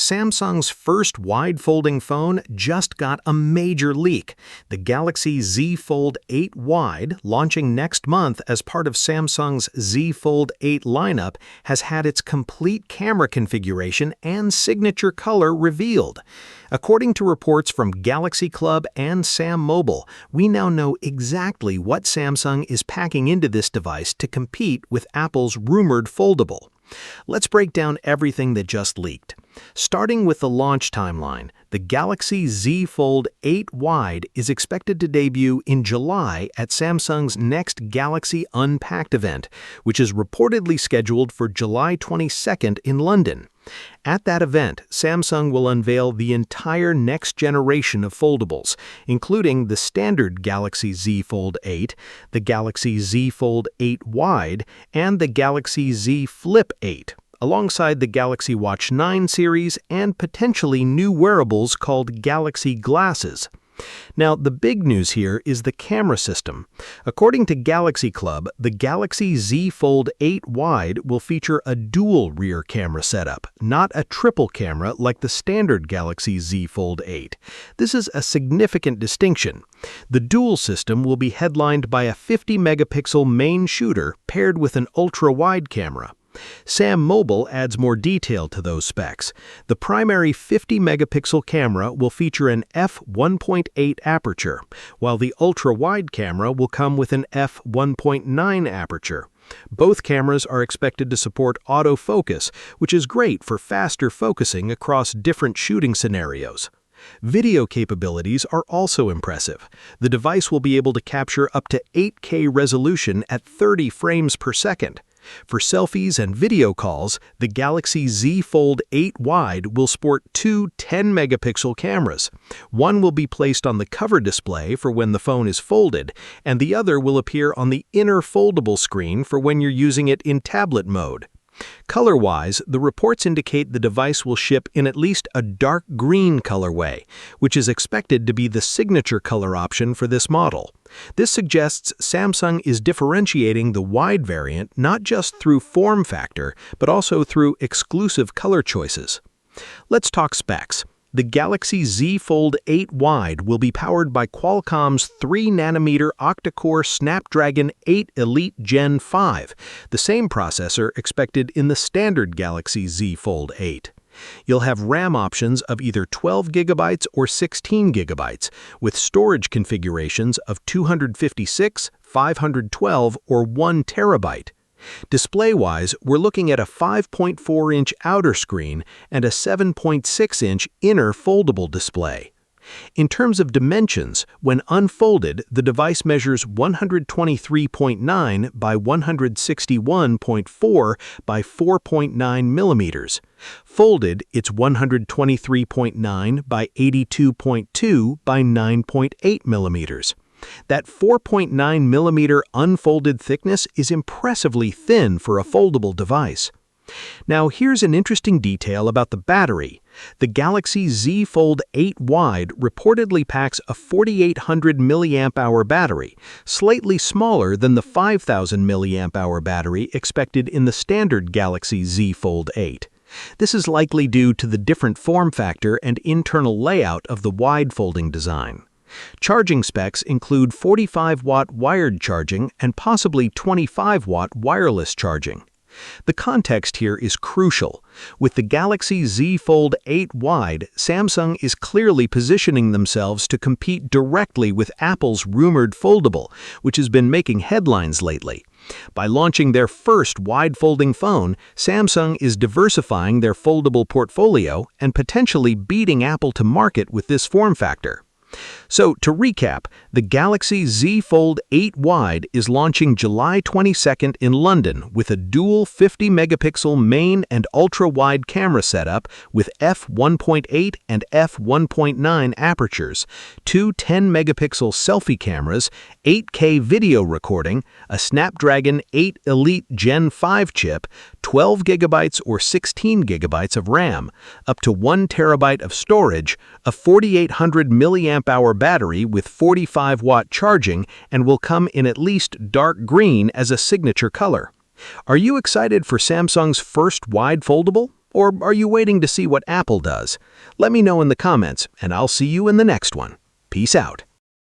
Samsung's first wide-folding phone just got a major leak. The Galaxy Z Fold 8 Wide, launching next month as part of Samsung's Z Fold 8 lineup, has had its complete camera configuration and signature color revealed. According to reports from Galaxy Club and Sam Mobile, we now know exactly what Samsung is packing into this device to compete with Apple's rumored foldable. Let's break down everything that just leaked. Starting with the launch timeline, the Galaxy Z Fold 8 Wide is expected to debut in July at Samsung's next Galaxy Unpacked event, which is reportedly scheduled for July 22nd in London. At that event, Samsung will unveil the entire next generation of foldables, including the standard Galaxy Z Fold 8, the Galaxy Z Fold 8 Wide, and the Galaxy Z Flip 8, alongside the Galaxy Watch 9 series and potentially new wearables called Galaxy Glasses. Now, the big news here is the camera system. According to Galaxy Club, the Galaxy Z Fold 8 Wide will feature a dual rear camera setup, not a triple camera like the standard Galaxy Z Fold 8. This is a significant distinction. The dual system will be headlined by a 50-megapixel main shooter paired with an ultra-wide camera. Sam Mobile adds more detail to those specs. The primary 50-megapixel camera will feature an f1.8 aperture, while the ultra-wide camera will come with an f1.9 aperture. Both cameras are expected to support autofocus, which is great for faster focusing across different shooting scenarios. Video capabilities are also impressive. The device will be able to capture up to 8K resolution at 30 frames per second. For selfies and video calls, the Galaxy Z Fold 8 Wide will sport two 10-megapixel cameras. One will be placed on the cover display for when the phone is folded, and the other will appear on the inner foldable screen for when you're using it in tablet mode. Color-wise, the reports indicate the device will ship in at least a dark green colorway, which is expected to be the signature color option for this model. This suggests Samsung is differentiating the wide variant not just through form factor, but also through exclusive color choices. Let's talk specs. The Galaxy Z Fold 8 Wide will be powered by Qualcomm's 3nm octa-core Snapdragon 8 Elite Gen 5, the same processor expected in the standard Galaxy Z Fold 8. You'll have RAM options of either 12GB or 16GB, with storage configurations of 256, 512, or 1TB. Display-wise, we're looking at a 5.4-inch outer screen and a 7.6-inch inner foldable display. In terms of dimensions, when unfolded, the device measures 123.9 by 161.4 by 4.9 millimeters. Folded, it's 123.9 by 82.2 by 9.8 millimeters. That 4.9mm unfolded thickness is impressively thin for a foldable device. Now, here's an interesting detail about the battery. The Galaxy Z Fold 8 Wide reportedly packs a 4,800 mAh battery, slightly smaller than the 5,000 mAh battery expected in the standard Galaxy Z Fold 8. This is likely due to the different form factor and internal layout of the wide folding design. Charging specs include 45-watt wired charging and possibly 25-watt wireless charging. The context here is crucial. With the Galaxy Z Fold 8 Wide, Samsung is clearly positioning themselves to compete directly with Apple's rumored foldable, which has been making headlines lately. By launching their first wide-folding phone, Samsung is diversifying their foldable portfolio and potentially beating Apple to market with this form factor. So, to recap, the Galaxy Z Fold 8 Wide is launching July 22nd in London with a dual 50-megapixel main and ultra-wide camera setup with f1.8 and f1.9 apertures, two 10-megapixel selfie cameras, 8K video recording, a Snapdragon 8 Elite Gen 5 chip, 12GB or 16GB of RAM, up to 1TB of storage, a 4,800 mAh battery with 45-watt charging, and will come in at least dark green as a signature color. Are you excited for Samsung's first wide foldable? Or are you waiting to see what Apple does? Let me know in the comments, and I'll see you in the next one. Peace out.